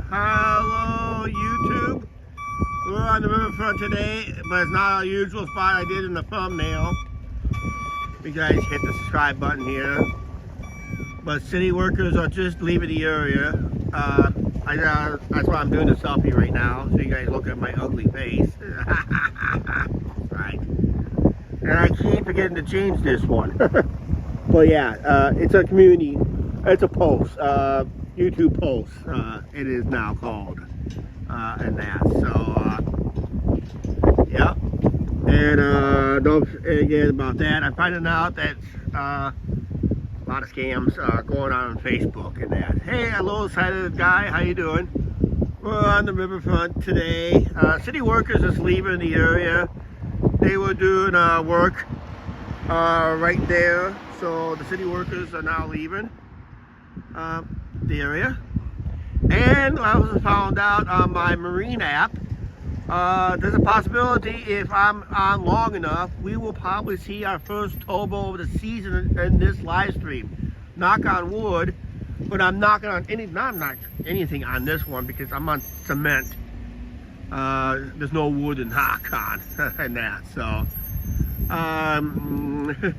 Hello YouTube. We're on the riverfront today, but it's not our usual spot I did in the thumbnail. You guys hit the subscribe button here. But city workers are just leaving the area. That's why I'm doing the selfie right now, so you guys look at my ugly face. Right. And I keep forgetting to change this one. But yeah, it's a community, it's a post, YouTube post, it is now called, and that, so, yeah, and don't forget about that. I'm finding out that, a lot of scams going on Facebook and that. Hey, hello, excited guy, how you doing? We're on the riverfront today. City workers is leaving the area. They were doing work right there, so the city workers are now leaving the area. And I was found out on my marine app, there's a possibility if I'm on long enough, we will probably see our first towboat of the season in this live stream. Knock on wood, but I'm knocking on anything on this one because I'm on cement. There's no wood to knock on and that, so.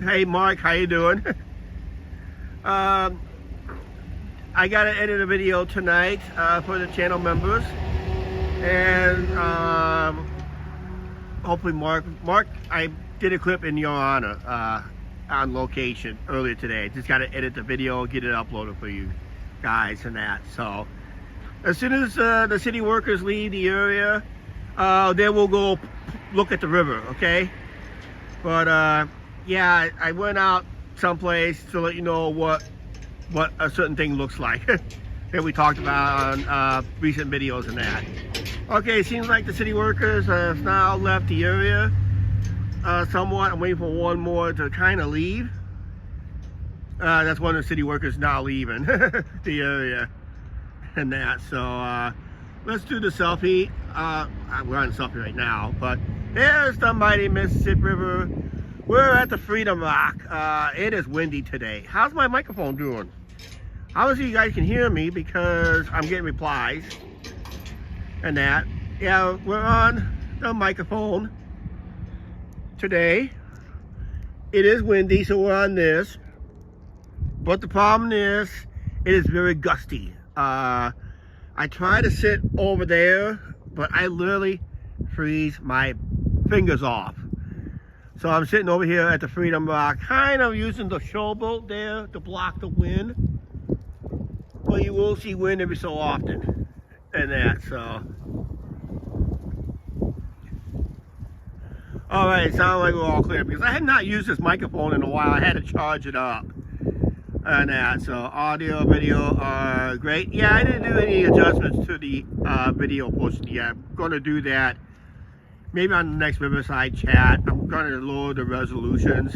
Hey Mark, how you doing? I gotta edit a video tonight for the channel members, and hopefully Mark, I did a clip in your honor on location earlier today. Just gotta edit the video, get it uploaded for you guys and that. So as soon as the city workers leave the area, then we'll go look at the river, okay? But yeah, I went out someplace to let you know what a certain thing looks like that we talked about on recent videos and that. Okay, seems like the city workers have now left the area somewhat. I'm waiting for one more to kind of leave. That's one of the city workers now leaving the area and that. So let's do the selfie. We're on selfie right now, but there's the mighty Mississippi River. We're at the Freedom Rock. It is windy today. How's my microphone doing? Obviously you guys can hear me because I'm getting replies and that. Yeah, we're on the microphone today. It is windy, so we're on this. But the problem is, it is very gusty. I try to sit over there, but I literally freeze my fingers off. So I'm sitting over here at the Freedom Rock, kind of using the showboat there to block the wind. But you will see wind every so often and that, so. All right, it sounds like we're all clear because I had not used this microphone in a while. I had to charge it up and that, so audio, video are great. Yeah, I didn't do any adjustments to the video portion yet. I'm going to do that maybe on the next Riverside chat. I'm going to lower the resolutions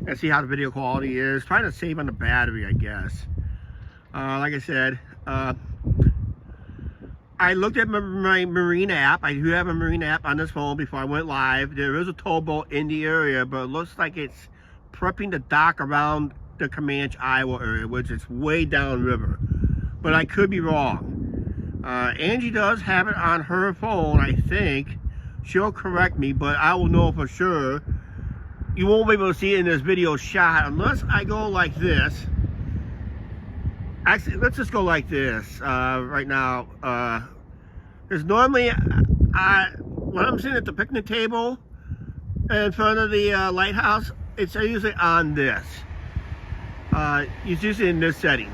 and see how the video quality is. Trying to save on the battery, I guess. Like I said, I looked at my marine app. I do have a marine app on this phone before I went live. There is a towboat in the area, but it looks like it's prepping to dock around the Comanche, Iowa area, which is way downriver. But I could be wrong. Angie does have it on her phone, I think. She'll correct me, but I will know for sure. You won't be able to see it in this video shot unless I go like this. Actually, let's just go like this right now. Because normally, when I'm sitting at the picnic table in front of the lighthouse, it's usually on this. It's usually in this setting.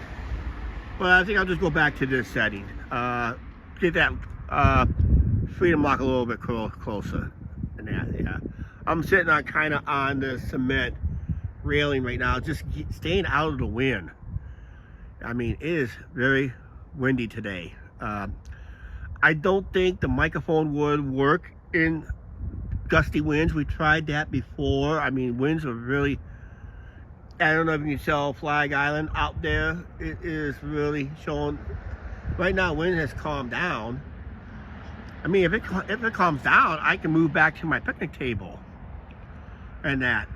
But I think I'll just go back to this setting. Get that Freedom Rock a little bit closer. And that, yeah. I'm sitting on kind of on the cement railing right now, just staying out of the wind. I mean, it is very windy today. I don't think the microphone would work in gusty winds. We tried that before. I mean, winds are really, I don't know if you can tell Flag Island out there. It is really showing. Right now, wind has calmed down. I mean, if it calms down, I can move back to my picnic table and that.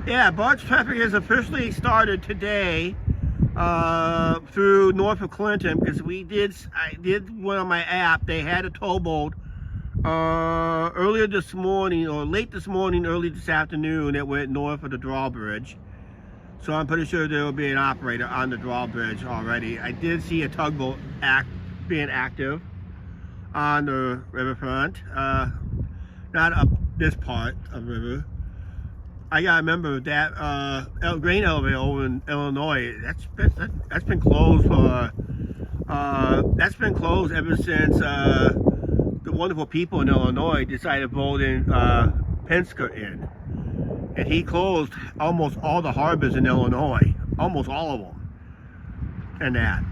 Yeah, barge traffic has officially started today through north of Clinton, because I did one on my app. They had a towboat earlier this morning, or late this morning, early this afternoon, that went north of the drawbridge. So I'm pretty sure there will be an operator on the drawbridge already. I did see a tugboat being active on the riverfront, not up this part of the river. I gotta remember that grain elevator over in Illinois, that's been closed for ever since the wonderful people in Illinois decided to vote in Penske in, and he closed almost all the harbors in Illinois, almost all of them, and that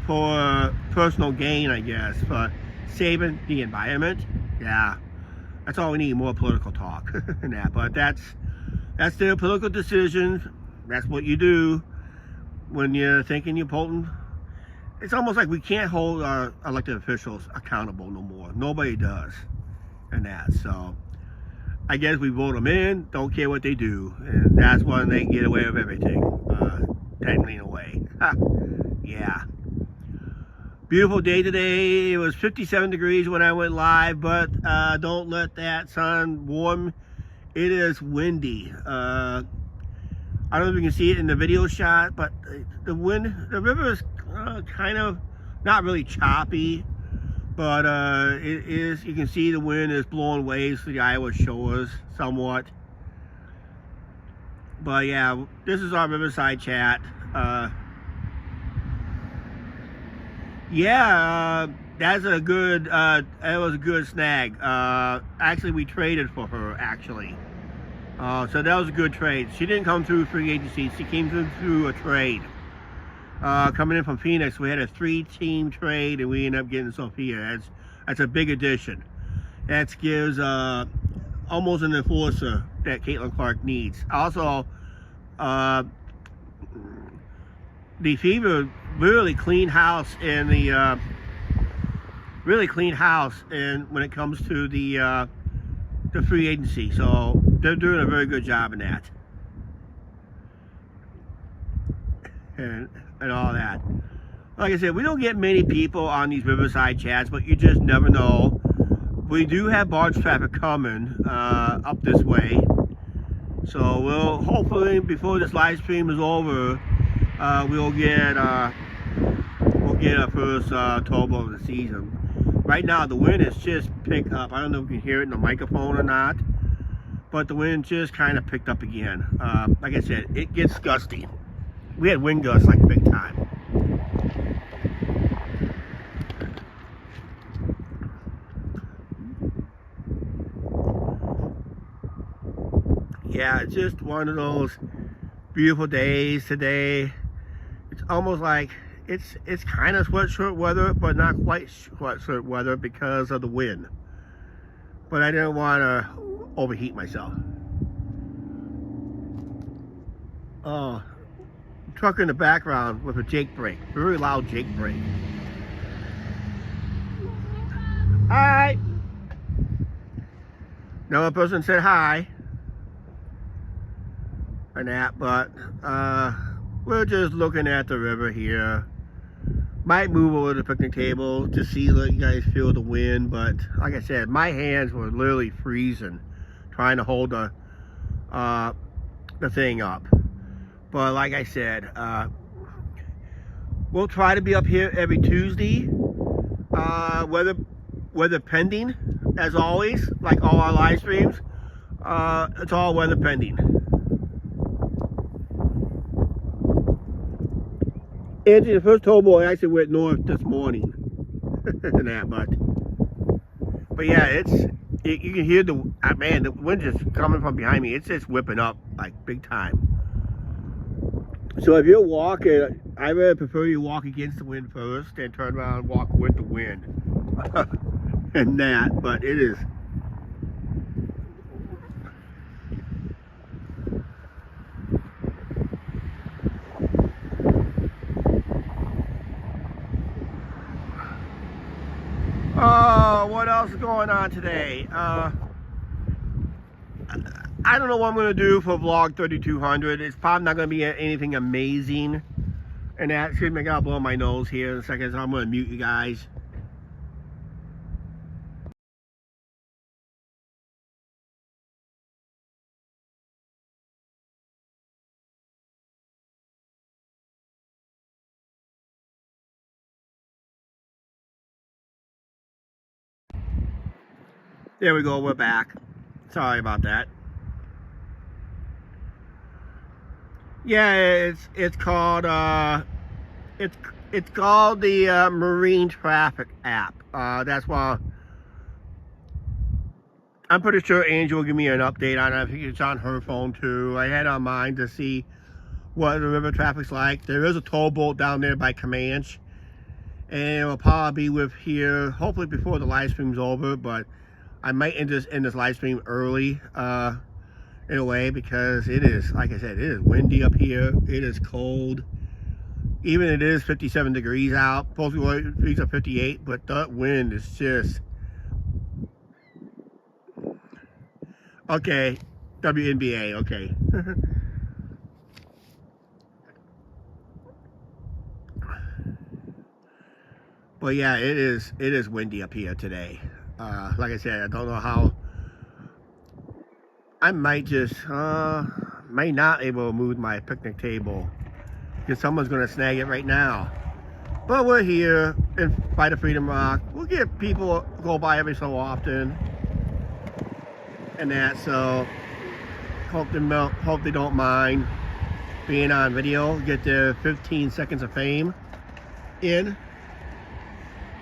for personal gain, I guess, for saving the environment. Yeah, that's all we need, more political talk and that. But that's their political decisions. That's what you do when you're thinking you're voting. It's almost like we can't hold our elected officials accountable no more. Nobody does, and that. So I guess we vote them in, don't care what they do, and that's when they get away with everything, technically in a way. Yeah. Beautiful day today. It was 57 degrees when I went live, but don't let that sun warm. It is windy. I don't know if you can see it in the video shot, but the river is kind of not really choppy, but it is. You can see the wind is blowing waves to the Iowa shores somewhat. But yeah, this is our Riverside chat. Yeah, that's a good. That was a good snag. Actually, we traded for her. Actually, so that was a good trade. She didn't come through free agency. She came through a trade. Coming in from Phoenix, we had a 3-team trade, and we ended up getting Sophia. That's a big addition. That gives almost an enforcer that Caitlin Clark needs. Also, the Fever really clean house in the when it comes to the free agency. So they're doing a very good job in that, and all that. Like I said, we don't get many people on these Riverside chats, but you just never know. We do have barge traffic coming up this way, so we'll hopefully, before this live stream is over, we'll get our first towboat of the season. Right now, the wind has just picked up. I don't know if you can hear it in the microphone or not, but the wind just kind of picked up again. Like I said, it gets gusty. We had wind gusts like big time. Yeah, it's just one of those beautiful days today. It's almost like it's kind of sweatshirt weather, but not quite sweatshirt weather because of the wind. But I didn't want to overheat myself. Oh, truck in the background with a Jake brake, very loud Jake brake. Hi. Another person said hi. And that, but we're just looking at the river here. Might move over to the picnic table to see, let you guys feel the wind, but like I said, my hands were literally freezing trying to hold the thing up. But like I said, we'll try to be up here every Tuesday, weather pending, as always, like all our live streams. It's all weather pending. Anthony, the first towboat actually went north this morning. And that, but yeah, you can hear the wind just coming from behind me. It's just whipping up like big time. So if you're walking, I really prefer you walk against the wind first, then turn around and walk with the wind. And that, but it is. Oh, what else is going on today? I don't know what I'm going to do for vlog 3200. It's probably not going to be anything amazing And that, excuse me, I gotta blow my nose here in a second, so I'm gonna mute you guys. There we go, we're back. Sorry about that. Yeah, it's called it's called the Marine Traffic app. That's why I'm pretty sure Angie will give me an update on it. I think it's on her phone too. I had on mine to see what the river traffic's like. There is a towboat down there by Comanche, and it will probably be with here hopefully before the live stream's over, but I might end this live stream early in a way, because it is, like I said, it is windy up here. It is cold. Even it is 57 degrees out. Supposed to be 58, but that wind is just... Okay, WNBA, okay. But yeah, it is windy up here today. Like I said, I don't know how. I might just may not able to move my picnic table because someone's gonna snag it right now. But we're here by the Freedom Rock. We'll get people go by every so often and that, so hope they don't mind being on video, get their 15 seconds of fame in.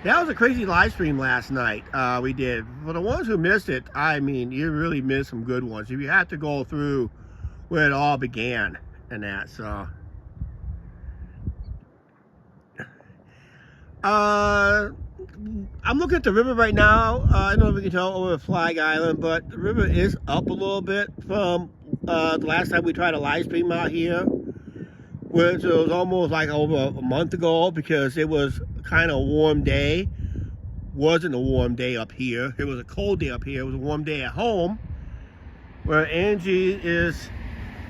That was a crazy live stream last night we did. For the ones who missed it, I mean, you really missed some good ones. If you have to go through where it all began and that, so. I'm looking at the river right now. I don't know if you can tell over Flag Island, but the river is up a little bit from the last time we tried a live stream out here, which was almost like over a month ago, because it was kind of a warm day. Wasn't a warm day up here. It was a cold day up here. It was a warm day at home, where Angie is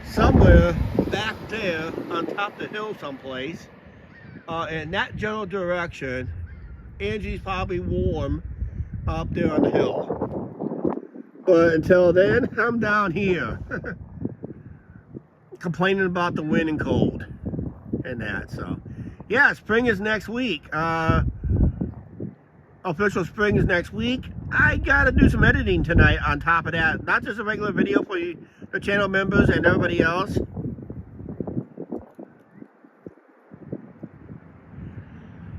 somewhere back there on top of the hill someplace. In that general direction, Angie's probably warm up there on the hill. But until then, I'm down here complaining about the wind and cold and that. So yeah, spring is next week. Official spring is next week. I gotta do some editing tonight on top of that. Not just a regular video for you, the channel members and everybody else.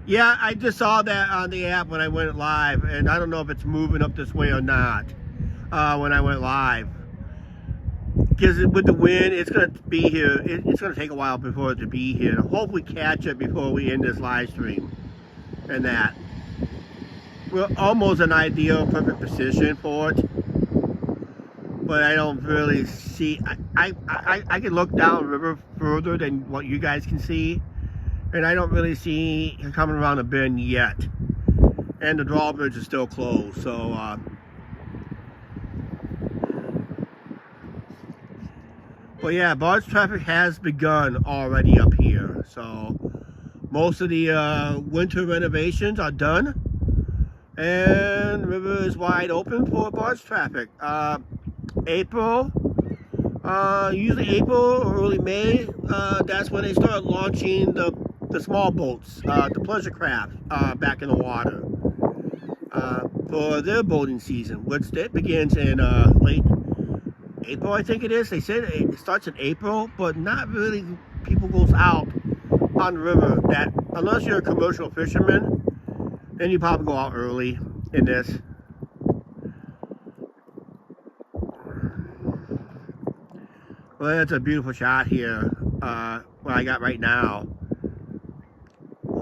Yeah, I just saw that on the app when I went live, and I don't know if it's moving up this way or not when I went live. Because with the wind, it's going to be here. It's going to take a while before it to be here. Hopefully catch it before we end this live stream and that. We're almost an ideal, perfect position for it. But I don't really see... I can look down the river further than what you guys can see. And I don't really see it coming around the bend yet. And the drawbridge is still closed, so but yeah, barge traffic has begun already up here. So most of the winter renovations are done, and the river is wide open for barge traffic. April, usually April or early May, that's when they start launching the small boats, the pleasure craft, back in the water for their boating season, which it begins in late April, I think it is. They said it starts in April, but not really people goes out on the river that, unless you're a commercial fisherman, then you probably go out early in this. Well, that's a beautiful shot here, what I got right now.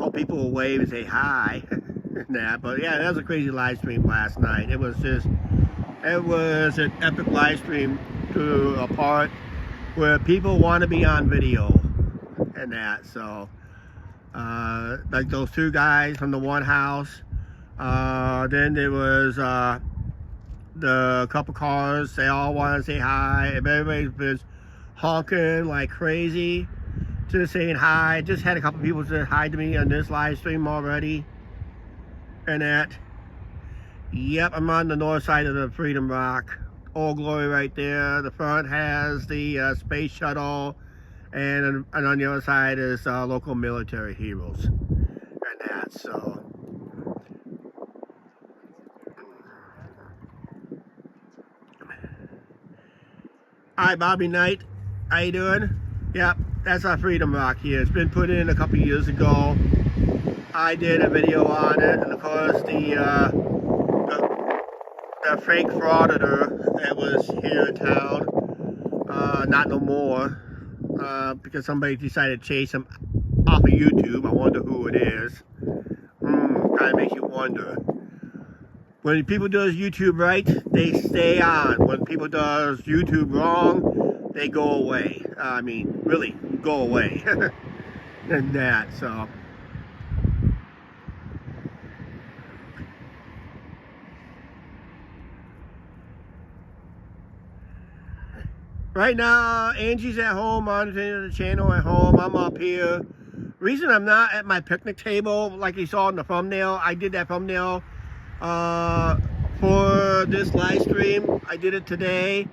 All people will wave and say hi. Nah, but yeah, that was a crazy live stream last night. It was an epic live stream to a part where people want to be on video and that. So, like those two guys from the one house. Then there was the couple cars. They all want to say hi. Everybody's honking like crazy. Just saying hi. Just had a couple people say hi to me on this live stream already. And that. Yep, I'm on the north side of the Freedom Rock. Old Glory right there. The front has the space shuttle. And on the other side is local military heroes. And that, so. Hi, Bobby Knight. How you doing? Yep, that's our Freedom Rock here. It's been put in a couple years ago. I did a video on it, and of course the fake frauditor that was here in town, not no more, because somebody decided to chase him off of YouTube. I wonder who it is. Kind of makes you wonder. When people does YouTube right, they stay on. When people does YouTube wrong, they go away. I mean, really, go away. And that, so. Right now, Angie's at home, monitoring the channel at home. I'm up here. Reason I'm not at my picnic table, like you saw in the thumbnail, I did that thumbnail for this live stream. I did it today.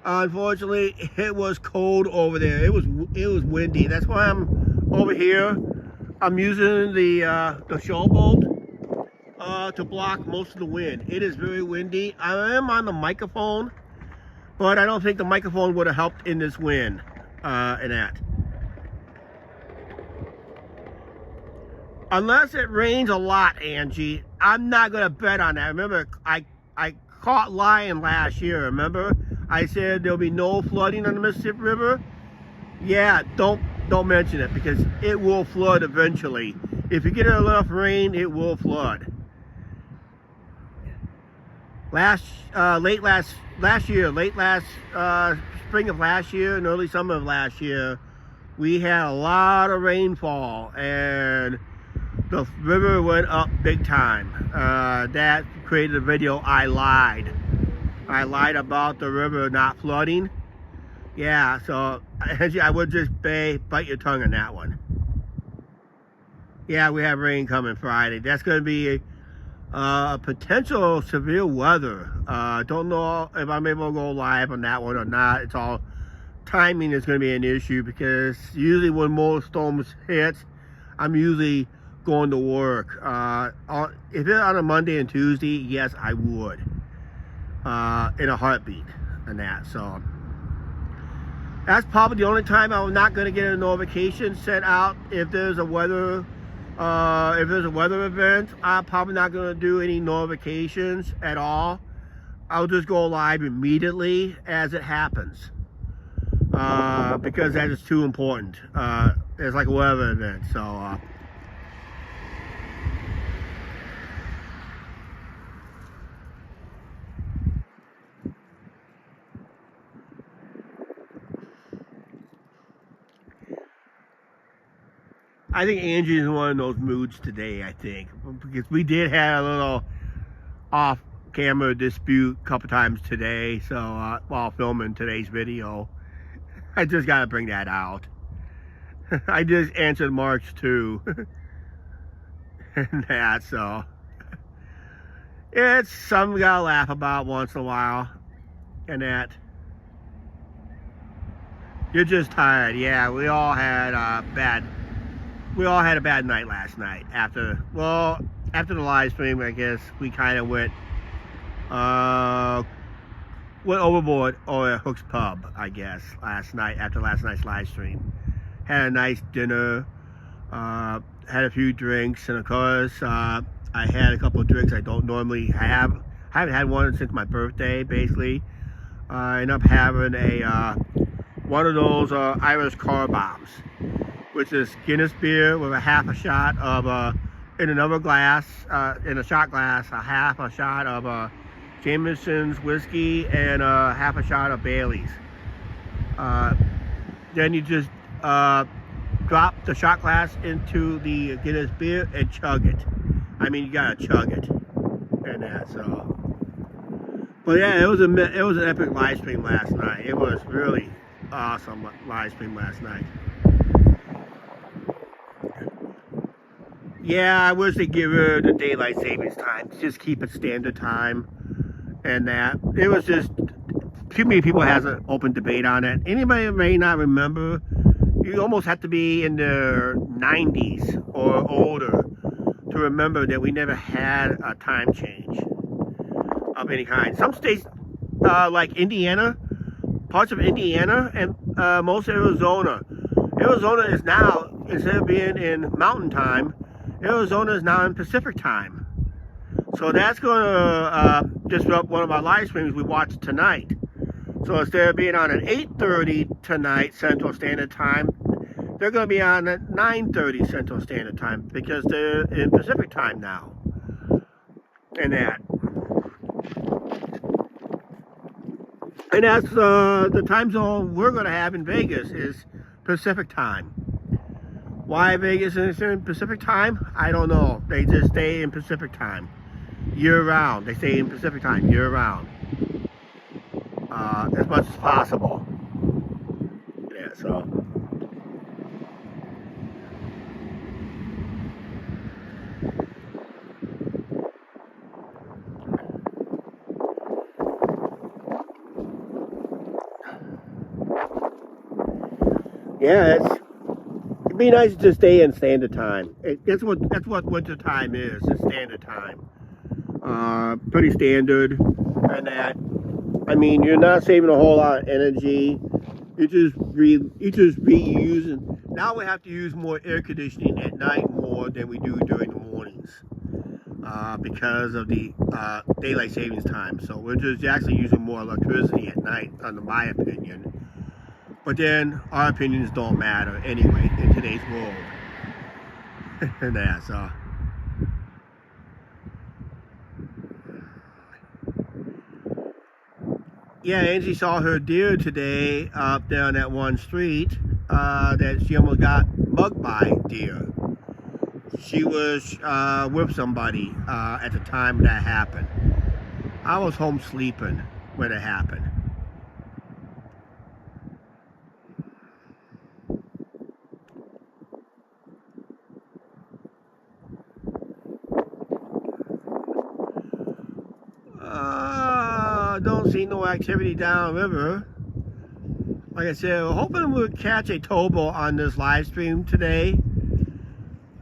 Unfortunately, it was cold over there. It was windy. That's why I'm over here. I'm using the showboat to block most of the wind. It is very windy. I am on the microphone, but I don't think the microphone would have helped in this wind and that. Unless it rains a lot, Angie, I'm not going to bet on that. Remember, I caught lying last year, remember? I said there'll be no flooding on the Mississippi River. Yeah, don't mention it, because it will flood eventually. If you get enough rain, it will flood. Late last spring of last year and early summer of last year, we had a lot of rainfall, and the river went up big time. That created a video. I lied about the river not flooding. Yeah, so I would just bite your tongue on that one. Yeah, we have rain coming Friday. That's going to be potential severe weather. Don't know if I'm able to go live on that one or not. It's all timing is going to be an issue, because usually when more storms hit, I'm usually going to work. If it's on a Monday and Tuesday, yes, I would, in a heartbeat, and that. So that's probably the only time I'm not going to get a notification sent out. If there's a weather event, I'm probably not going to do any notifications at all. I'll just go live immediately as it happens, because that is too important. It's like a weather event, so. I think Angie's in one of those moods today, I think, because we did have a little off-camera dispute a couple times today, so while filming today's video. I just got to bring that out. I just answered March too. And that, so. It's something we got to laugh about once in a while. And that. You're just tired. Yeah, we all had a bad night last night after the live stream. I guess we kind of went overboard over Hook's Pub, I guess, last night after last night's live stream. Had a nice dinner, had a few drinks, and of course I had a couple of drinks I don't normally have. I haven't had one since my birthday, basically. I ended up having one of those Irish car bombs, which is Guinness beer with a half a shot of in another glass, in a shot glass, a half a shot of Jameson's whiskey and half a shot of Bailey's. Then you just drop the shot glass into the Guinness beer and chug it. I mean, you gotta chug it, and that. So, but yeah, it was an epic live stream last night. It was really awesome live stream last night. Yeah, I wish they give her the daylight savings time. Just keep it standard time, and that it was just too many people has an open debate on it. Anybody may not remember. You almost have to be in the 90s or older to remember that we never had a time change of any kind. Some states, like Indiana, parts of Indiana, and most of Arizona. Arizona is now, instead of being in Mountain Time, Arizona is now in Pacific Time. So that's going to disrupt one of our live streams we watched tonight. So instead of being on at 8:30 tonight Central Standard Time, they're going to be on at 9:30 Central Standard Time because they're in Pacific Time now. And that. And that's the time zone we're going to have in Vegas is Pacific Time. Why Vegas is in Pacific Time? I don't know. They just stay in Pacific Time year round. They stay in Pacific Time year round. As much as possible. Yeah, so. Yeah, it'd be nice to stay in standard time. That's what winter time is. It's standard time. Pretty standard, and that. I mean, you're not saving a whole lot of energy. You just reusing. Now we have to use more air conditioning at night more than we do during the mornings because of the daylight savings time. So we're just actually using more electricity at night, under my opinion. But then our opinions don't matter anyway in today's world. And that, so. Yeah, Angie saw her deer today up down that one street that she almost got mugged by deer. She was with somebody at the time that happened. I was home sleeping when it happened. Don't see no activity downriver. Like I said, we're hoping we'll catch a towboat on this live stream today.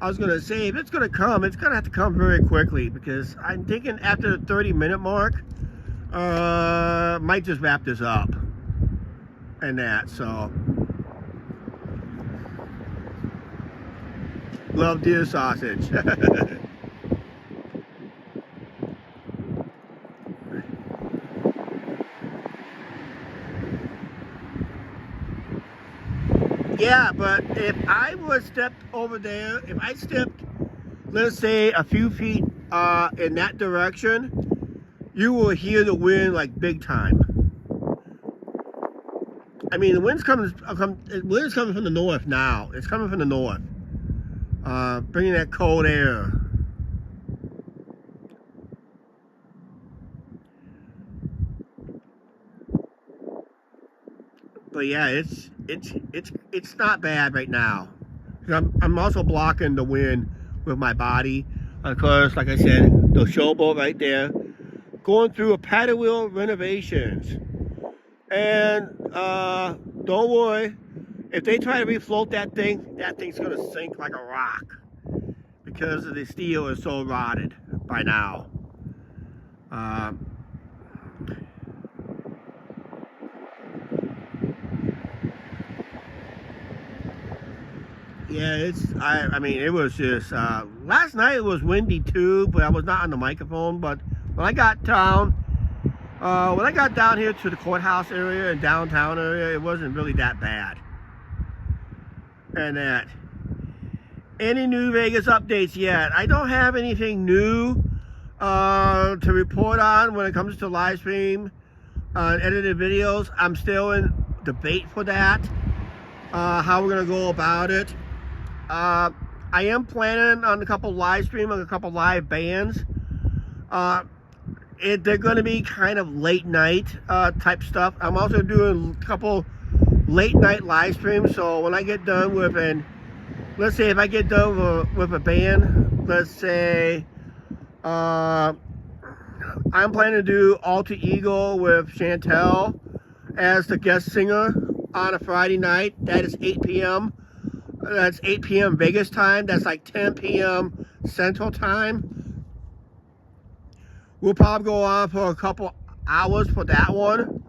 I was gonna say, if it's gonna come, it's gonna have to come very quickly because I'm thinking after the 30-minute mark, might just wrap this up and that. So, love deer sausage. Yeah, but if I was stepped over there, if I stepped, let's say, a few feet in that direction, you will hear the wind like big time. I mean, the wind's coming from the north now. It's coming from the north, bringing that cold air. But yeah, it's not bad right now. I'm also blocking the wind with my body. Of course, like I said, the showboat right there, going through a paddle wheel renovations. And don't worry, if they try to refloat that thing's gonna sink like a rock because the steel is so rotted by now. Yeah, I mean, it was just, last night it was windy too, but I was not on the microphone. But when I got down here to the courthouse area and downtown area, it wasn't really that bad. And that, any new Vegas updates yet? I don't have anything new to report on when it comes to live stream and edited videos. I'm still in debate for that, how we're gonna go about it. I am planning on a couple live stream and a couple live bands. They're going to be kind of late night type stuff. I'm also doing a couple late night live streams. So when I get done with an let's say if I get done with a band, let's say I'm planning to do Alter Ego with Chantel as the guest singer on a Friday night. That is 8 p.m. That's 8 p.m. Vegas time. That's like 10 p.m. Central time. We'll probably go on for a couple hours for that one.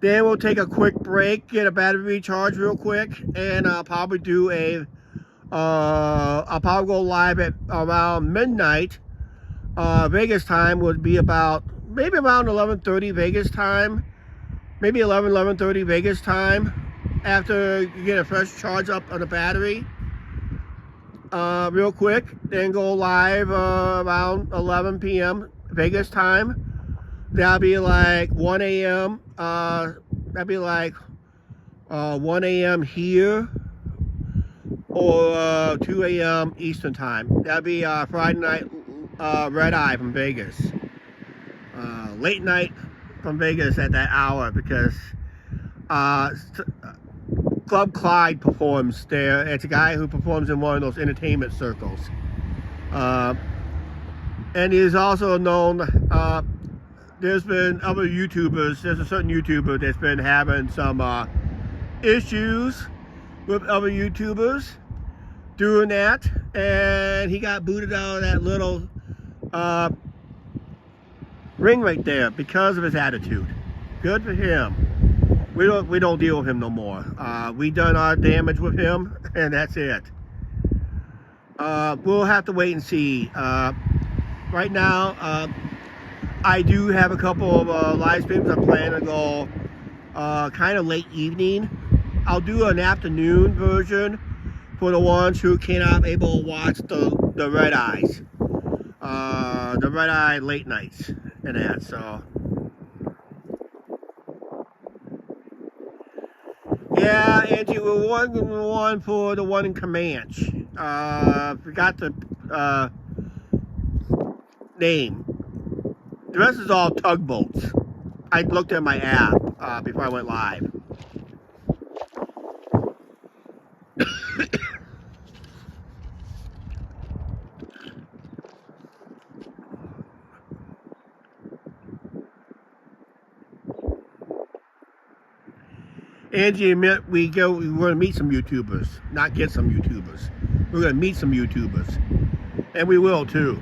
Then we'll take a quick break, get a battery recharge real quick, and I'll probably do I'll probably go live at around midnight. Vegas time would be maybe around 11:30 Vegas time, maybe 11:30 Vegas time. After you get a fresh charge up on the battery, real quick, then go live around 11 p.m. Vegas time. That'll be like 1 a.m. That'd be like 1 a.m. here, or 2 a.m. Eastern time. That'd be Friday night red eye from Vegas. Late night from Vegas at that hour, because Club Clyde performs there. It's a guy who performs in one of those entertainment circles. And he's also known, there's been other YouTubers, there's a certain YouTuber that's been having some issues with other YouTubers doing that, and he got booted out of that little ring right there because of his attitude. Good for him. We don't deal with him no more. We done our damage with him, and that's it. We'll have to wait and see. Right now, I do have a couple of live streams. I'm planning to go kind of late evening. I'll do an afternoon version for the ones who cannot able to watch the red eyes, the red eye late nights and that. So yeah, Angie, we're one for the one in Comanche. Forgot the name. The rest is all tugboats. I looked at my app before I went live. Angie admit we're going to meet some YouTubers, not get some YouTubers. We're going to meet some YouTubers, and we will too.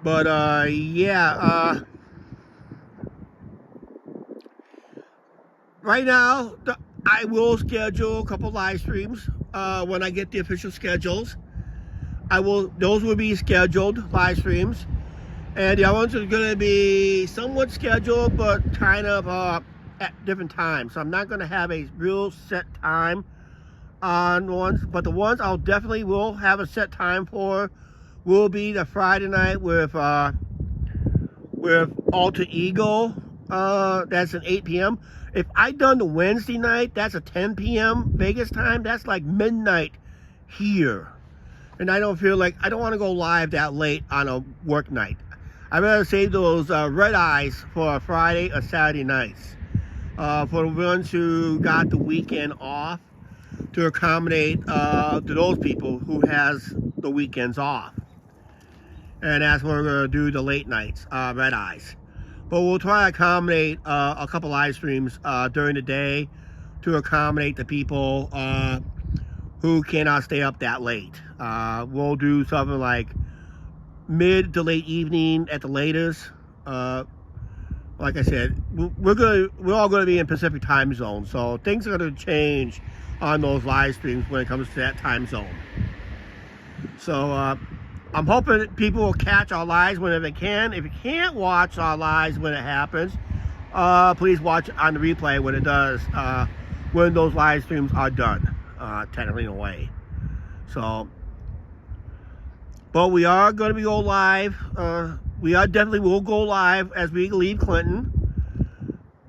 But yeah, right now I will schedule a couple live streams when I get the official schedules. Those will be scheduled live streams. And the other ones are going to be somewhat scheduled, but kind of at different times. So I'm not going to have a real set time on ones. But the ones I'll definitely will have a set time for will be the Friday night with Alter Ego. That's at 8 p.m. If I done the Wednesday night, that's a 10 p.m. Vegas time. That's like midnight here. And I don't want to go live that late on a work night. I'd rather save those red eyes for Friday or Saturday nights. For the ones who got the weekend off, to accommodate to those people who has the weekends off. And that's what we're going to do, the late nights, red eyes. But we'll try to accommodate a couple live streams during the day to accommodate the people who cannot stay up that late. We'll do something like mid to late evening at the latest. Like I said, we're all going to be in Pacific time zone, so things are going to change on those live streams when it comes to that time zone. So I'm hoping people will catch our lives whenever they can. If you can't watch our lives when it happens, please watch it on the replay when it does, when those live streams are done, technically in a way. So, but we are going to be go live. We definitely will go live as we leave Clinton.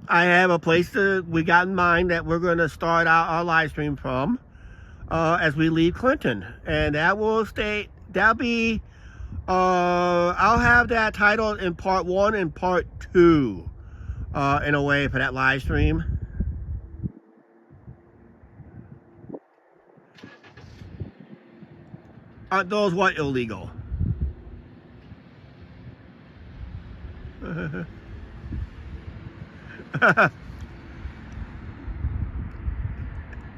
I have a place we got in mind that we're going to start out our live stream from as we leave Clinton, and that will stay. That'll be. I'll have that title in part 1 and part 2, in a way, for that live stream. Aren't those what illegal?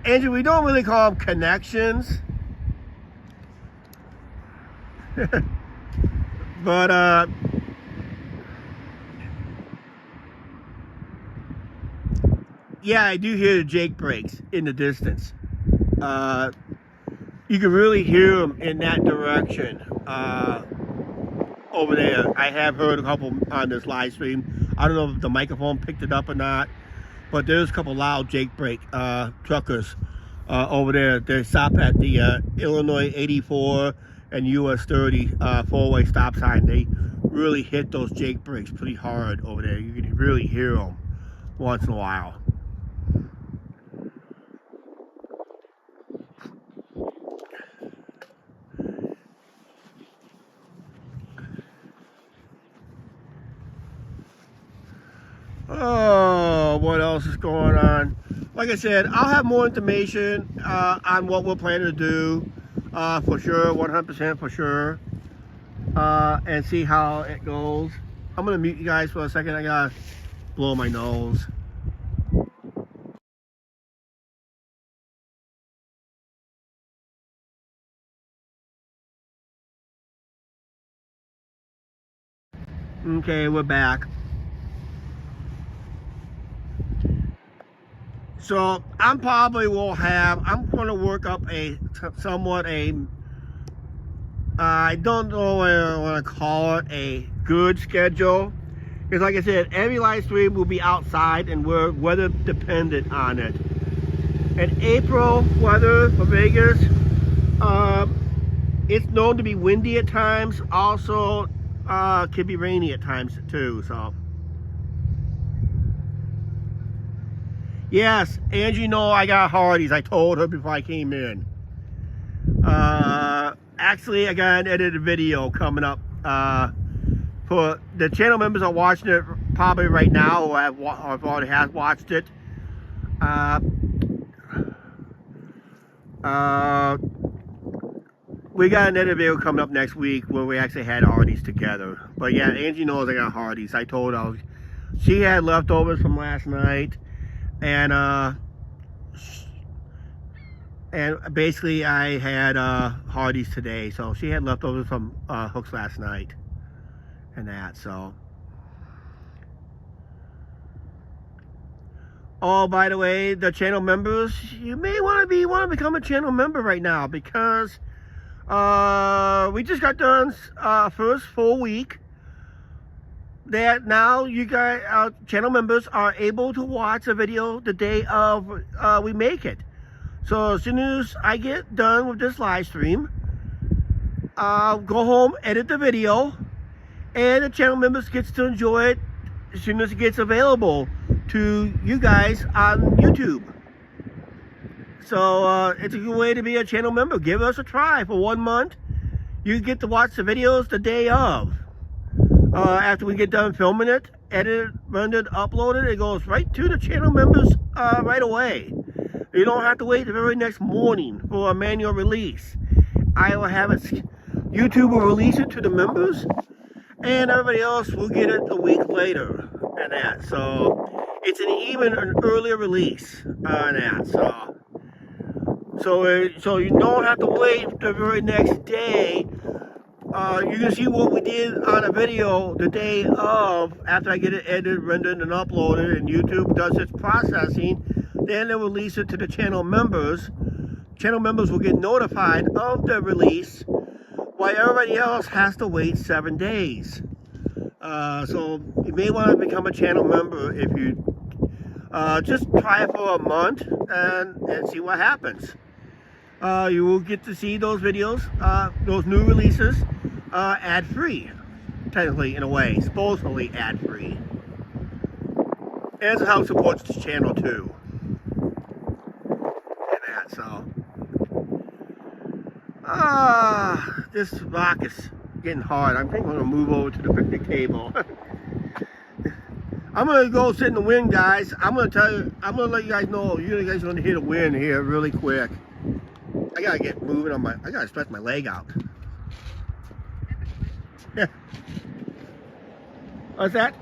Andrew, we don't really call them connections. But yeah, I do hear the Jake brakes in the distance. You can really hear them in that direction over there. I have heard a couple on this live stream. I don't know if the microphone picked it up or not, but there's a couple loud Jake brake truckers over there. They stop at the Illinois 84 and US 30 four-way stop sign. They really hit those Jake brakes pretty hard over there. You can really hear them once in a while. Oh, what else is going on? Like I said, I'll have more information on what we're planning to do for sure, 100% for sure, and see how it goes. I'm going to mute you guys for a second. I got to blow my nose. Okay, we're back. So I'm going to work up I don't know what I want to call it, a good schedule. Because like I said, every live stream will be outside and we're weather dependent on it. And April weather for Vegas, it's known to be windy at times. Also, can be rainy at times too, so. Yes, Angie, know I got Hardee's. I told her before I came in. Actually, I got an edited video coming up. For the channel members are watching it probably right now, or have already have watched it. We got an edited video coming up next week where we actually had Hardee's together. But yeah, Angie knows I got Hardee's. I told her she had leftovers from last night. And basically I had Hardee's today, so she had leftovers from Hooks last night and that. So, oh, by the way, the channel members, you may want to become a channel member right now, because we just got done first full week that now you guys, our channel members, are able to watch a video the day of we make it. So as soon as I get done with this live stream, I'll go home, edit the video, and the channel members gets to enjoy it as soon as it gets available to you guys on YouTube. So it's a good way to be a channel member. Give us a try for 1 month. You get to watch the videos the day of. After we get done filming it, edited, rendered, uploaded, it goes right to the channel members right away. You don't have to wait the very next morning for a manual release. I will have it, YouTube will release it to the members, and everybody else will get it a week later and that. So it's an earlier release on that. So you don't have to wait the very next day. You can see what we did on a video the day of, after I get it edited, rendered, and uploaded, and YouTube does its processing. Then they'll release it to the channel members. Channel members will get notified of the release, while everybody else has to wait 7 days. So you may want to become a channel member if you just try it for a month and see what happens. You will get to see those videos, those new releases, ad-free, technically, in a way, supposedly ad-free. And it helps support this channel too. And that, so. This rock is getting hard. I think I'm gonna move over to the picnic table. I'm gonna go sit in the wind, guys. I'm gonna let you guys know. You guys are gonna hear the wind here really quick. I gotta get moving on I gotta stretch my leg out. Yeah. What's that?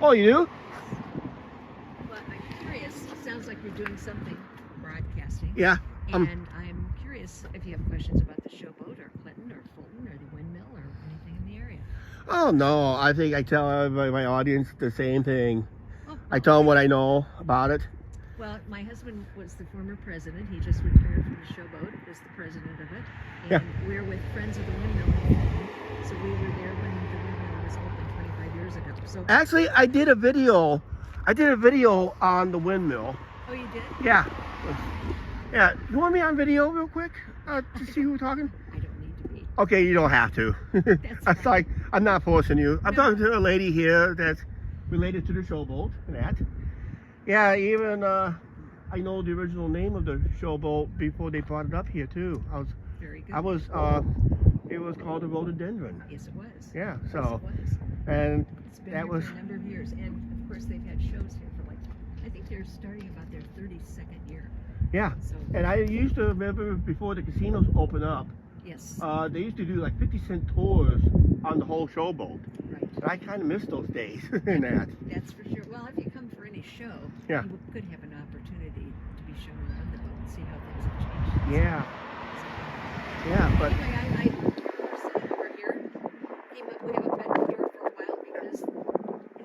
Oh, you do? Well, I'm curious. Sounds like you're doing something broadcasting. Yeah. And I'm curious if you have questions about the showboat or Clinton or Fulton or the windmill or anything in the area. Oh no, I think I tell everybody, my audience, the same thing. Oh, I tell them what I know about it. Well, my husband was the former president. He just retired from the showboat, was the president of it. And Yeah. we're with Friends of the Windmill in Fulton. So we were there when the windmill was opened 25 years ago. So Actually, I did a video. On the windmill. Oh, you did? Yeah. Yeah. You want me on video real quick to see who we're talking? I don't need to be. Okay, you don't have to. That's I'm like, I'm not forcing you. I'm No. talking to a lady here that's related to the showboat and that. Yeah, even I know the original name of the showboat before they brought it up here too. Very good. It was called the rhododendron. Yes, it was. Yeah, Yes, so it was. and It's been that here was for a number of years. And of course, they've had shows here for I think they're starting about their 32nd year. yeah. So, And I used to remember before the casinos opened up, yes. they used to do like 50-cent tours on the whole showboat. Right. And I kind of miss those days in that. That's for sure. Well, if you come for any show, Yeah. you could have an opportunity to be shown around the boat and see how things have changed. Yeah. So, Yeah, but anyway, we're sitting over here. We haven't been here for a while because it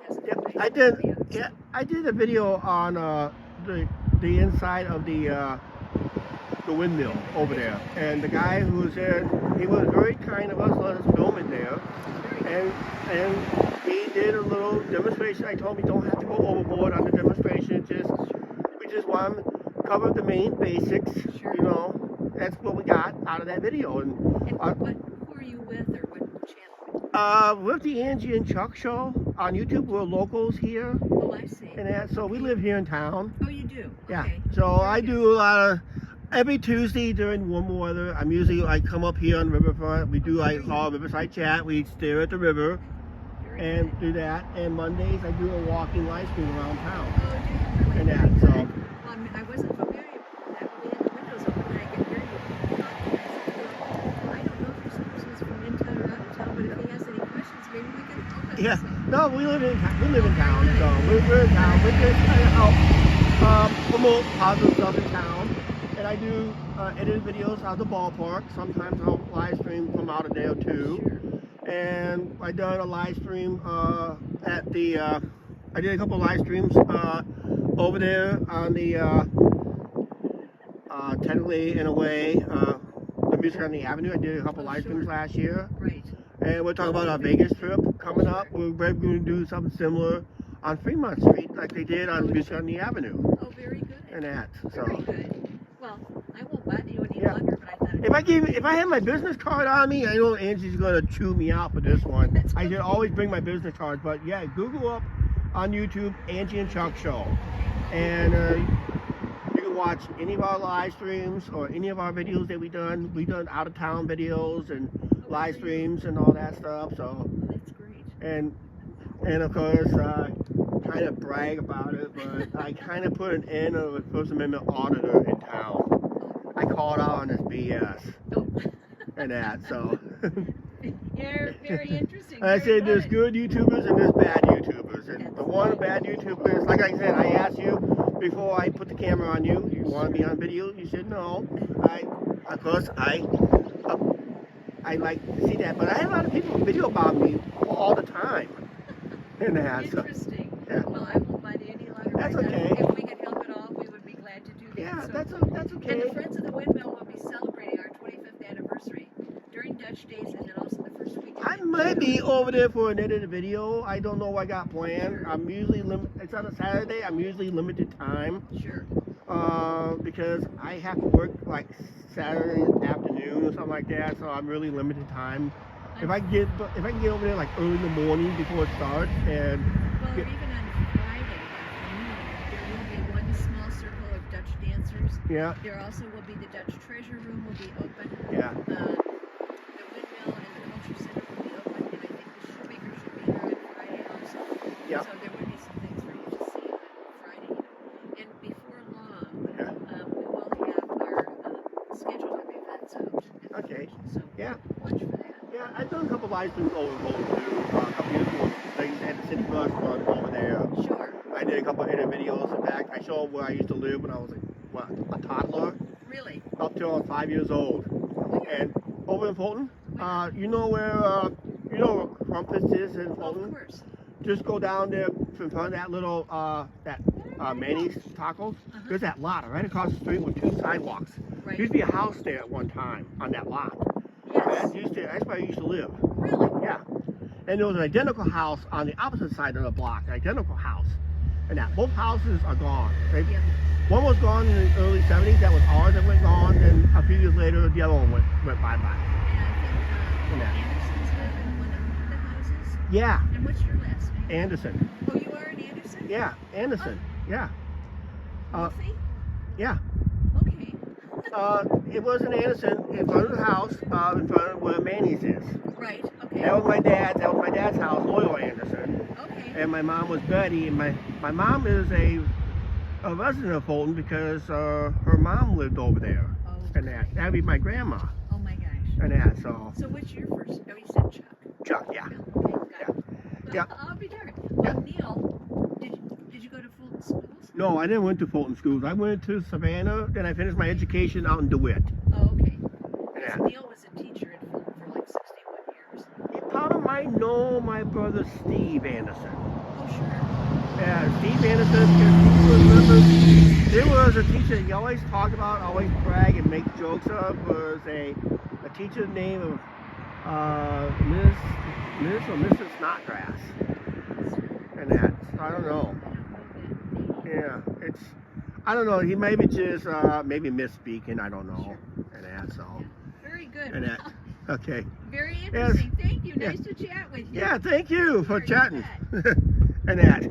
hasn't been nice I out did. yet. Yeah, I did a video on the inside of the windmill over there, and the guy who was there, he was very kind of us, let us film it there, and he did a little demonstration. I told him you don't have to go overboard on the demonstration. We just want to cover the main basics. Sure. You know, that's what we got out of that video. And And who are you with or what channel? with the Angie and Chuck show on YouTube, we're locals here. Oh, I see. And that, so we live here in town. Oh, you do? Yeah. Okay. So Very I good. do a lot of every Tuesday during warm weather. I come up here on the riverfront. We do call Riverside Chat. We stare at the river Very and good. do that. And Mondays I do a walking live stream around town. Oh, do you really? And that, Very so- good. Well, I wasn't familiar with that. When we had the windows open, I could hear you talking. I don't know if this person's from in town or out of town, but if he has any questions, maybe we can help him. Yeah. So, No, we live in town. So we're in town. We're just trying to help promote positive stuff in town. And I do edit videos out of the ballpark. Sometimes I'll live stream from out of there too. Sure. And I done a live stream at the I did a couple of live streams over there on the technically in a way the music on the avenue. I did a couple Oh, live sure. streams last year, Right. and we're talking about our Vegas trip coming up. We're going to do something similar on Fremont Street like they did on music on the avenue Oh, very good. and that. So Very good. Well, I won't bother you any Yeah. longer, but I thought if I had my business card on me, I know Angie's gonna chew me out for this one. That's I should okay. always bring my business card, but yeah, Google up on YouTube Angie and Chuck Show, and you can watch any of our live streams or any of our videos that we done. We done out of town videos and live streams and all that stuff. So that's great. and of course, kind of brag about it, but I kind of put an end of a First Amendment auditor in town. I called out on this BS Oh. and that, so. You're very interesting. I Very said there's good YouTubers and there's bad YouTubers. And That's the one right. bad YouTuber is, like I said, I asked you before I put the camera on you, you want to be on video? You said no. Of course, I like to see that, but I have a lot of people video about me all the time. And that, so. Interesting. Yeah. Well, I won't bother you any longer. That's but, okay. If we can help at all, we would be glad to do that. Yeah, So- that's And okay. the Friends of the Windmill will be celebrating our 25th anniversary during Dutch Days and then also the first weekend. I might be over there for an edited video. I don't know what I got planned. I'm usually it's on a Saturday. I'm usually limited time. Sure. Because I have to work like Saturday afternoon or something like that, so I'm really limited time. If I can get over there like early in the morning before it starts, and Well, even on Friday afternoon, there will be one small circle of Dutch dancers. yeah, There also will be the Dutch Treasure Room will be open. yeah, The Windmill and the Culture Center will be open, and I think the Shoemaker should be here on Friday also. yeah. So there would be some things for you to see on Friday. And before long, Yeah. we will have our Yeah. much for that. Yeah, I've done a couple live streams over Bolton too. A couple years ago, things at the city bus run over there. Sure. I did a couple of videos. In fact, I showed where I used to live when I was like, what, a toddler? Really? Up till I was 5 years old. And over in Fulton, you know where Crumpus is in Fulton? Of course. Just go down there in front of that little, Manny's Tacos. There's that lot right across the street with 2 sidewalks. Right. Used to be a house there at one time on that lot. Yes. That's where I used to live. Really? Yeah. And there was an identical house on the opposite side of the block, an identical house. And that both houses are gone. Yeah. One was gone in the early 70s, that was ours that went gone, and a few years later the other one went bye-bye. And I think Anderson's live in one of the houses. Yeah. And what's your last name? Anderson. Oh, you are an Anderson? Yeah, Anderson. Yeah. Wolfie? Yeah. Okay. It was an Anderson in front of the house, in front of where Manny's is. Right, okay. That was my dad's house, Loyal Anderson. Okay. And my mom was Betty, and my mom is a resident of Fulton because her mom lived over there. Oh, And that'd be my grandma. oh my gosh. And that, so. So what's your first? Oh, you said Chuck. Chuck, yeah. Okay, got it. Yeah. I'll be darned. Yeah. Neil, did you go to Fulton schools? No, I didn't went to Fulton schools. I went to Savannah, then I finished my education out in DeWitt. Oh, okay. Yeah. Neil was a teacher at Fulton for like 61 years. You probably might know my brother Steve Anderson. Oh, sure. Yeah, Steve Anderson, there was a teacher that he always talked about, always brag and make jokes of, was a teacher named Miss or Mrs. Snodgrass. And that, I don't know. Yeah, I don't know, he maybe just, maybe misspeaking, I don't know. And that, so. Very good. And that, okay. Very interesting. Thank you. Nice Yeah. to chat with you. Yeah, thank you for Sure, you chatting. bet. And that.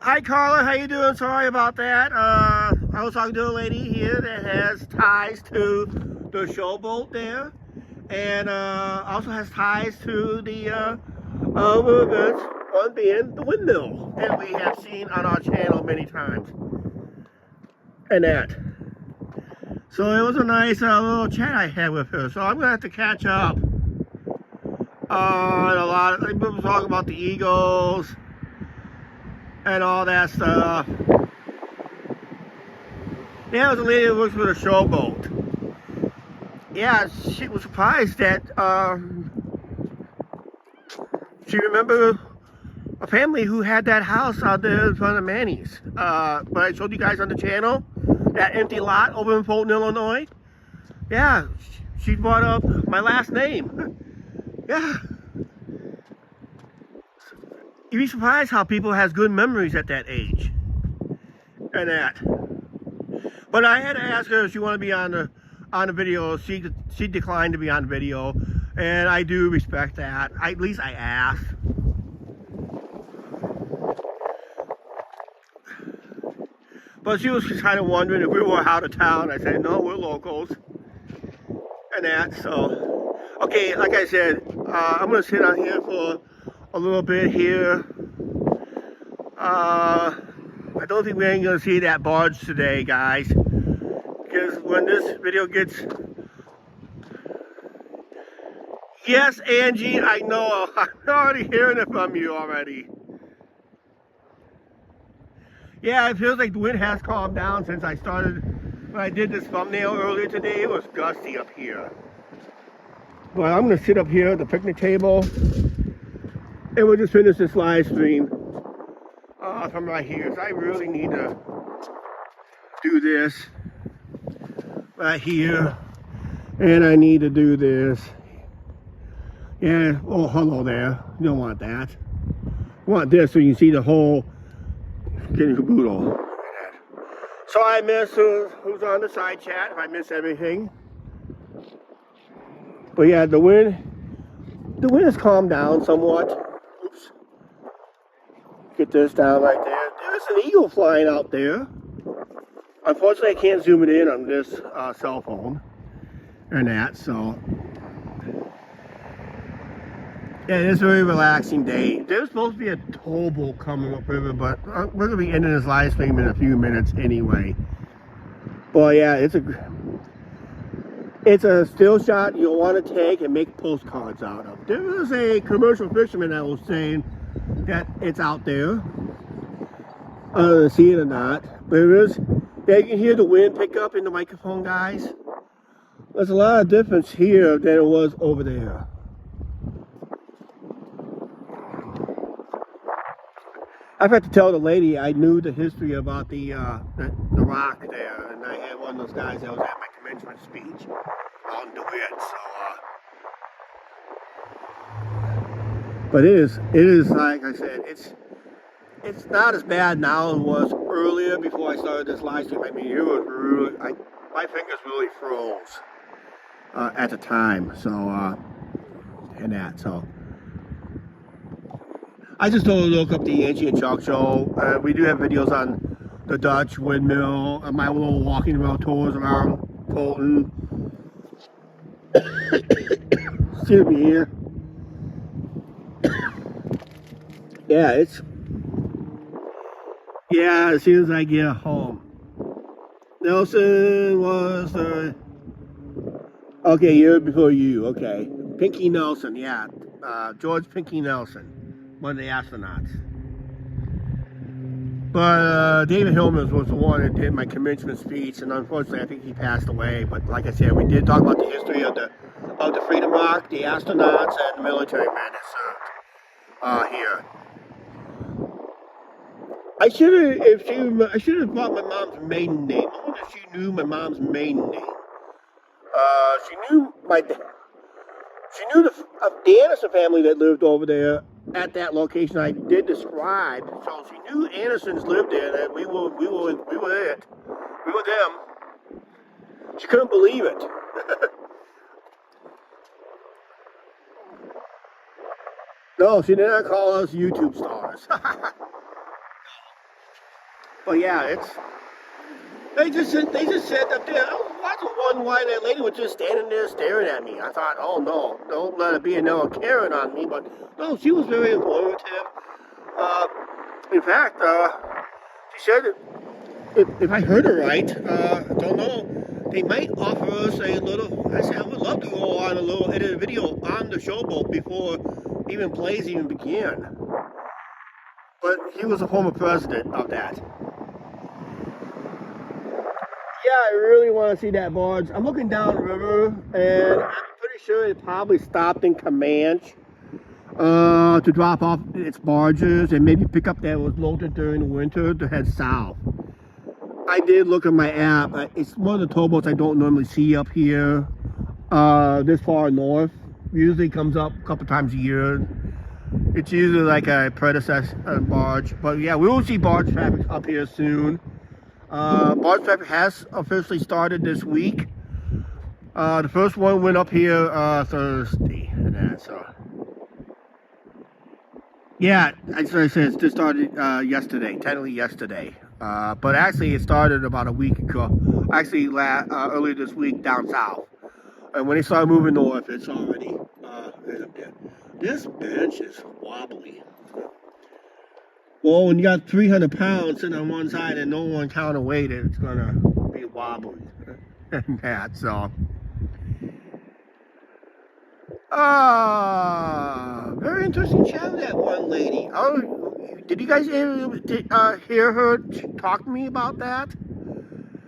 Hi Carla, how you doing? Sorry about that. I was talking to a lady here that has ties to the showboat there, and also has ties to the events, one being the windmill that we have seen on our channel many times. And that. So it was a nice little chat I had with her. So I'm gonna have to catch up on a lot. We were talking about the Eagles and all that stuff. Yeah, it was a lady who works with a showboat. Yeah, she was surprised that she remembered a family who had that house out there in front of Manny's. But I showed you guys on the channel, that empty lot over in Fulton, Illinois. Yeah, she brought up my last name. Yeah. You'd be surprised how people has good memories at that age. And that. But I had to ask her if she wanted to be on the video. She declined to be on video, and I do respect that. At least I asked. But she was kind of wondering if we were out of town. I said, no, we're locals. And that, so. Okay, like I said, I'm going to sit on here for a little bit here. I don't think we ain't going to see that barge today, guys. Because when this video gets... Yes, Angie, I know. I'm already hearing it from you already. Yeah, it feels like the wind has calmed down since I started, when I did this thumbnail earlier today. It was gusty up here. But I'm going to sit up here at the picnic table, and we'll just finish this live stream from right here. So I really need to do this right here, and I need to do this. Yeah, oh, hello there. You don't want that. You want this so you can see the whole getting caboodle. So I miss who's on the side chat, if I miss everything. But yeah, the wind has calmed down somewhat. Oops. Get this down right there. There's an eagle flying out there. Unfortunately, I can't zoom it in on this cell phone and that, so. Yeah, it is a very relaxing day. There's supposed to be a towboat coming up river, but we're going to be ending this live stream in a few minutes anyway. But yeah, It's a still shot you'll want to take and make postcards out of. There was a commercial fisherman that was saying that it's out there. I don't know if you see it or not. But it is. Yeah, you can hear the wind pick up in the microphone, guys. There's a lot of difference here than it was over there. I've had to tell the lady I knew the history about the rock there, and I had one of those guys that was at my commencement speech on do it. So, but it is like I said, it's not as bad now as it was earlier before I started this live stream. I mean, it was really, my fingers really froze at the time. So, and that so. I just told her to look up the Angie and Chuck show. We do have videos on the Dutch windmill, my little walking around tours around Fulton. Excuse me here. Yeah, as soon as I get home. Nelson was the... Okay, year before you, okay. Pinky Nelson, yeah. George Pinky Nelson. One of the astronauts. But David Hillman was the one that did my commencement speech, and unfortunately I think he passed away. But like I said, we did talk about the history of the Freedom Rock, the astronauts, and the military men that served here. I should have brought my mom's maiden name. I wonder if she knew my mom's maiden name. She knew the Anderson family that lived over there at that location I did describe. So she knew Andersons lived there, that we were it. We were them. She couldn't believe it. No, she did not call us YouTube stars. But yeah, they just said up there. I was watching one while that lady was just standing there staring at me. I thought, oh no, don't let it be another Karen on me. But no, she was very informative. In fact, she said that if I heard her right, I don't know, they might offer us a little. I said I would love to go on a little edit video on the showboat before even plays even began. But he was a former president of that. Yeah, I really want to see that barge. I'm looking down the river, and I'm pretty sure it probably stopped in Comanche to drop off its barges and maybe pick up that was loaded during the winter to head south. I did look at my app. It's one of the towboats I don't normally see up here this far north. Usually comes up a couple times a year. It's usually like a predecessor barge. But yeah, we will see barge traffic up here soon. Barge traffic has officially started this week. The first one went up here Thursday, and that, so yeah, as I said, it just started yesterday, technically yesterday. But actually, it started about a week ago. Actually, earlier this week down south, and when they started moving north, it's already up there. This bench is wobbly. Well, when you got 300 pounds sitting on one side and no one counterweight it, it's gonna be wobbly and that. So, very interesting chat with that one lady. Oh, did you guys hear her talk to me about that?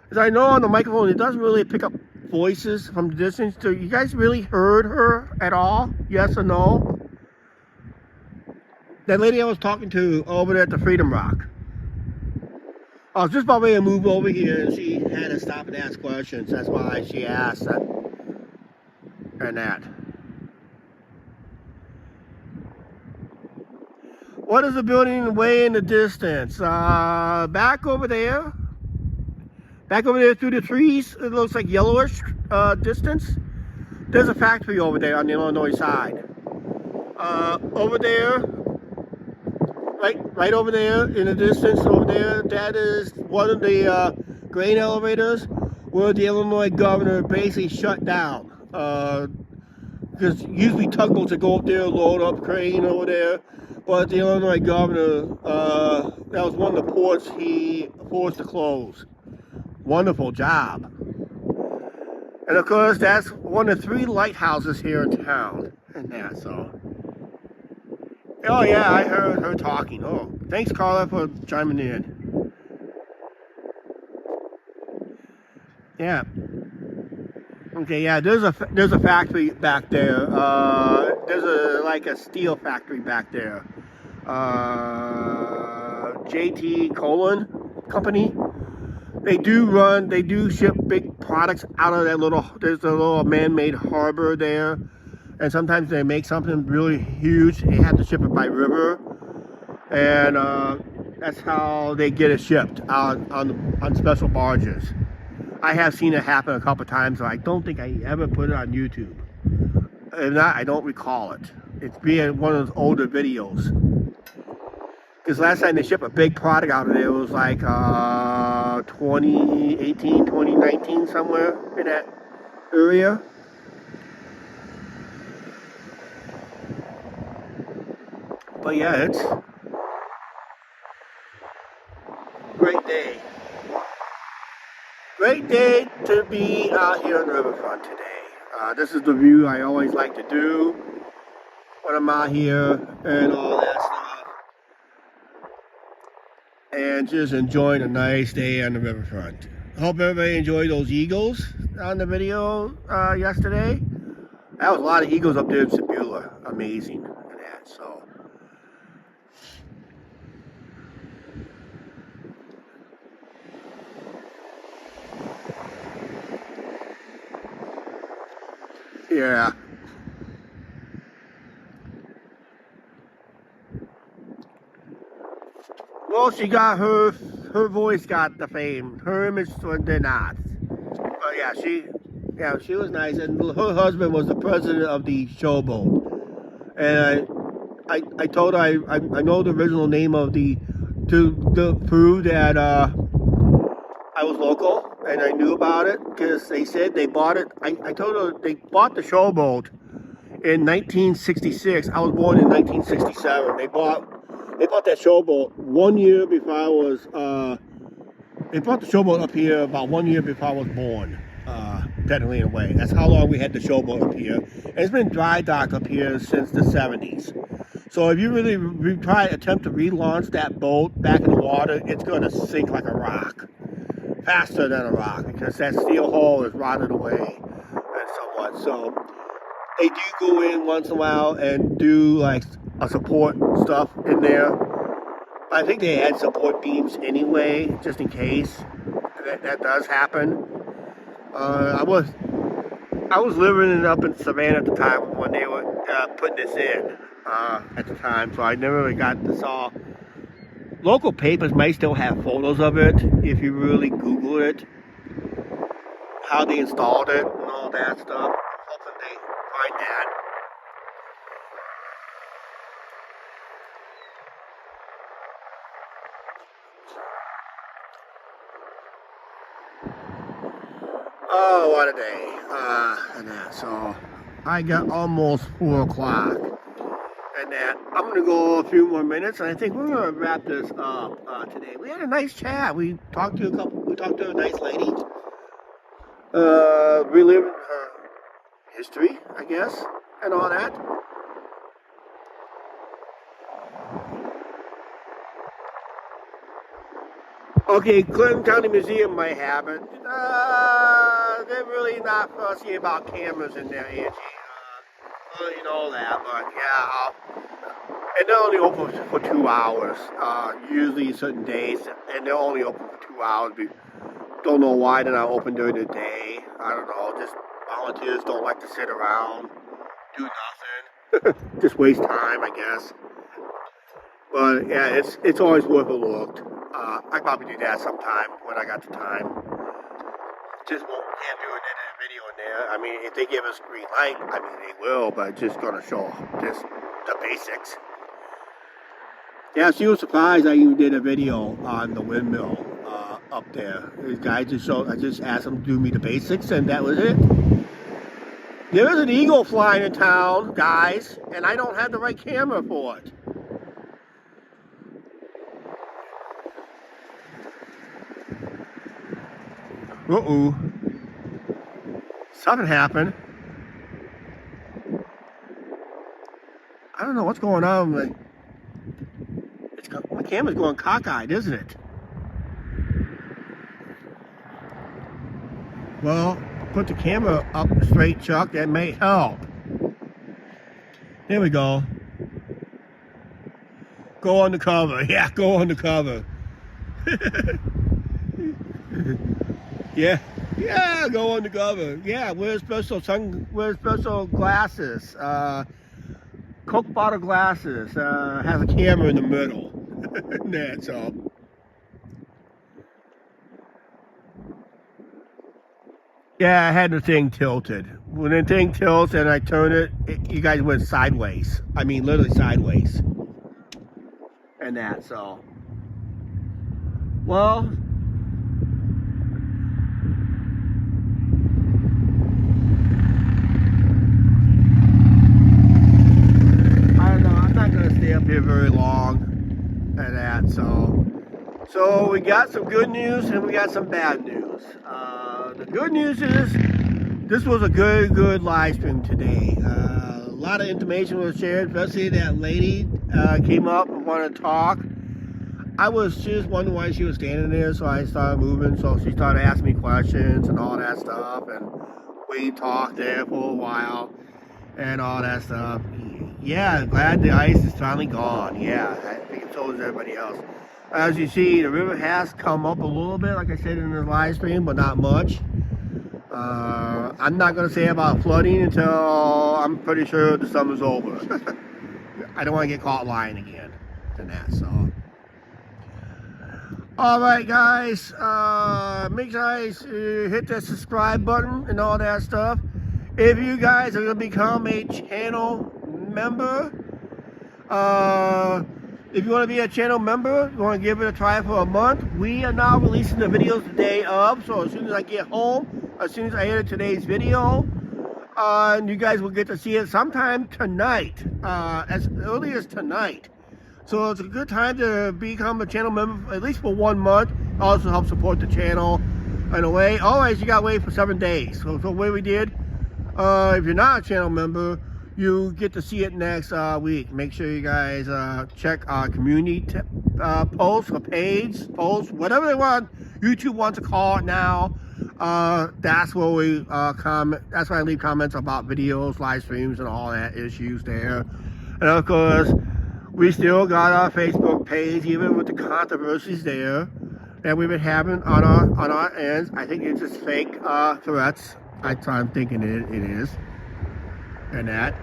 Because I know on the microphone it doesn't really pick up voices from the distance. So you guys really heard her at all? Yes or no? That lady I was talking to over there at the Freedom Rock. I was just about ready to move over here, and she had to stop and ask questions. That's why she asked that. And that. What is the building way in the distance? Back over there through the trees, it looks like yellowish distance. There's a factory over there on the Illinois side. Over there, right over there in the distance over there, that is one of the grain elevators where the Illinois governor basically shut down. Because usually tugboats that go up there, load up grain over there. But the Illinois governor, that was one of the ports he forced to close. Wonderful job. And of course, that's one of 3 lighthouses here in town. And that, so. Oh yeah, I heard her talking. Oh, thanks Carla for chiming in. Yeah. Okay, yeah, there's a factory back there. There's like a steel factory back there. JT Colon Company. They do ship big products out of there's a little man-made harbor there. And sometimes they make something really huge. They have to ship it by river. And that's how they get it shipped on special barges. I have seen it happen a couple times. So I don't think I ever put it on YouTube. If not, I don't recall it. It's being one of those older videos. Because last time they shipped a big product out of there, it was like 2018, 2019, somewhere in that area. But yeah, it's a great day. Great day to be out here on the riverfront today. This is the view I always like to do when I'm out here and all that stuff. And just enjoying a nice day on the riverfront. Hope everybody enjoyed those eagles on the video yesterday. That was a lot of eagles up there in Sebula. Amazing. And that, so. Yeah. Well, she got her voice got the fame. Her image did not. But yeah, she was nice. And her husband was the president of the showboat. And I told her I know the original name of the food that I was local and I knew about it because they said they bought it. I told her they bought the showboat in 1966. I was born in 1967. They bought that showboat 1 year before I was. They brought the showboat up here about 1 year before I was born. Technically, in a way, that's how long we had the showboat up here. And it's been dry dock up here since the 70s. So if you really attempt to relaunch that boat back in the water, it's going to sink like a rock, faster than a rock, because that steel hull is rotted away and somewhat. So they do go in once in a while and do like a support stuff in there. I think they had support beams anyway, just in case that does happen. I was living up in Savannah at the time when they were putting this in at the time, so I never really got to saw. Local papers might still have photos of it if you really Google it, how they installed it and all that stuff. I'm hoping they find that. Oh, what a day. And that, so I got almost 4 o'clock. And that, I'm going to go a few more minutes, and I think we're going to wrap this up today. We had a nice chat. We talked to a nice lady. Reliving her history, I guess, and all that. Okay, Clinton County Museum might have it. They're really not fussy about cameras in there, Angie. You know that, but yeah. And they're only open for 2 hours, usually certain days, and they're only open for 2 hours. Don't know why they're not open during the day. I don't know, just volunteers don't like to sit around, do nothing. Just waste time, I guess. But yeah, it's always worth a look. I probably do that sometime when I got the time. Just can't do it in a video in there. I mean, if they give us green light, I mean they will, but just gonna show just the basics. Yeah, she was surprised I even did a video on the windmill up there. The guy I just asked him to do me the basics, and that was it. There is an eagle flying in town, guys, and I don't have the right camera for it. Uh-oh. something happened. I don't know what's going on. My camera's going cockeyed, isn't it? Well, put the camera up straight, Chuck. That may help. There we go. Go on the cover. Yeah, go on the cover. Yeah. Yeah, go on the cover. Yeah, wear special glasses. Coke bottle glasses. Has a camera in the middle. That's all. Yeah, I had the thing tilted. When the thing tilts and I turn it, you guys went sideways. I mean, literally sideways. And that, so. Well. I don't know. I'm not going to stay up here very long. And that, so. So, we got some good news and we got some bad news. The good news is this was a good live stream today. A lot of information was shared, especially that lady came up and wanted to talk. I was just wondering why she was standing there, so I started moving. So she started asking me questions and all that stuff, and we talked there for a while and all that stuff. Yeah, glad the ice is finally gone. Yeah, I think so is everybody else. As you see, the river has come up a little bit, like I said in the live stream, but not much. I'm not going to say about flooding until I'm pretty sure the summer's over. I don't want to get caught lying again and that, so. Alright guys, make sure you guys hit that subscribe button and all that stuff. If you guys are going to become a channel member, if you want to be a channel member, you want to give it a try for a month, we are now releasing the videos the day of. So as soon as I get home, as soon as I edit today's video, you guys will get to see it sometime tonight, as early as tonight. So it's a good time to become a channel member, at least for 1 month. Also help support the channel in a way. Otherwise, you got to wait for 7 days. So the way we did, if you're not a channel member, you get to see it next week. Make sure you guys check our community posts or page posts, whatever they want. YouTube wants to call it now. That's where we comment. That's why I leave comments about videos, live streams, and all that issues there. And of course, we still got our Facebook page, even with the controversies there that we've been having on our ends. I think it's just fake threats. I'm thinking it is. And that.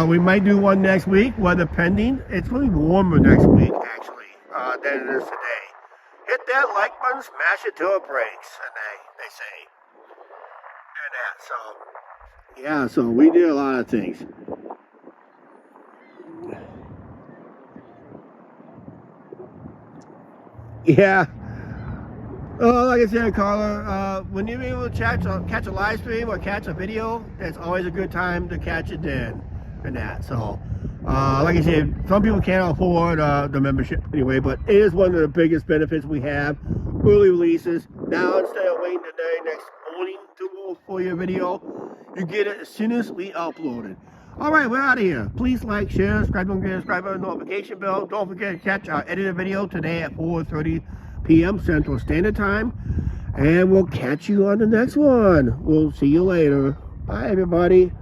We might do one next week, weather pending. It's going to be warmer next week, actually, than it is today. Hit that like button, smash it till it breaks, and they say. And that, so. Yeah, so we did a lot of things. Yeah. Like I said, caller, when you're able to catch a live stream or catch a video, it's always a good time to catch it then and that. So, like I said, some people can't afford the membership anyway, but it is one of the biggest benefits we have. Early releases. Now, instead of waiting the day next morning for your video, you get it as soon as we upload it. All right, we're out of here. Please like, share, subscribe, don't forget to subscribe on the notification bell. Don't forget to catch our edited video today at 4:30 p.m. Central Standard Time. And we'll catch you on the next one. We'll see you later. Bye, everybody.